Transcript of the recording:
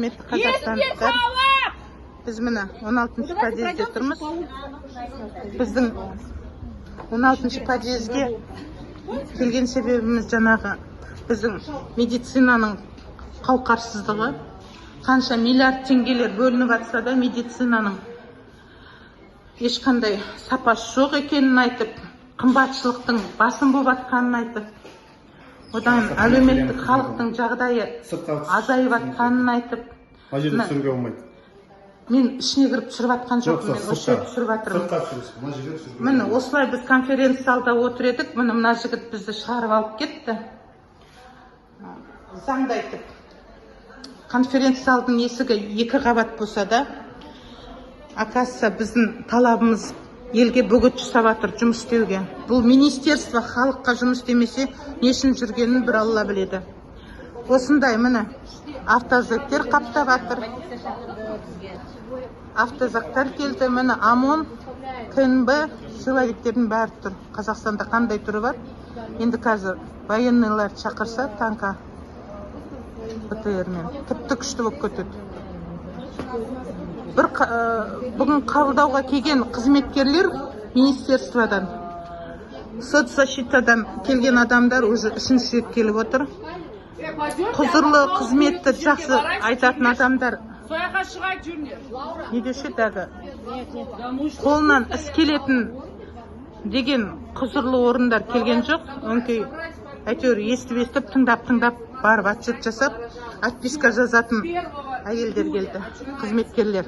құрметті қазақстандықтар, біз міне 16-шы подъезде тұрмыз. Біздің 16-шы подъезге келген себебіміз жаңағы біздің медицинаның қауқарсыздығы. Қанша миллиард теңгелер бөлініп жатса да медицинаның ешқандай сапасы жоқ екенін айтып, қымбатшылықтың басым болып жатқанын айтып, одан әлеуметтік халықтың жағдайы азайып жатқанын айтып, жерде түсіруге болмайды. мен ішіне кіріп түсіріп жатқан жоқпын, мен осы жерде түсіріп жатырмын. Міне осылай біз конференция залда отыр едік, мына жігіт бізді шығарып алып кетті. Заңды айтып, конференция залдың есігі 2 қабат болса да, оказывается, біздің талабымыз елге бөгет жасап жатыр жұмыс істеуге. Бұл министерство халыққа жұмыс істемесе, не үшін жүргенін бір Алла біледі. Осындай міне автозактар қаптап жатыр. Автозактар келді, міне ОМОН, КНБ, силовиктердің бәрі тұр. Қазақстанда қандай түрі бар? Енді қазір военныйлар шақырса, танка БТР-мен тіпті күшті болып кетеді. Бүгін қабылдауға келген қызметкерлер министерстводан, соцзащитадан келген адамдар уже 3-ші рет келіп отыр. Құзырлы қызметті жақсы айтатын адамдар не десе дағы қолынан іс келетін деген құзырлы орындар келген жоқ. Өңкей әйтеуір естіп тыңдап барып отчет жасап, отписка жазатын әйелдер келді, қызметкерлер.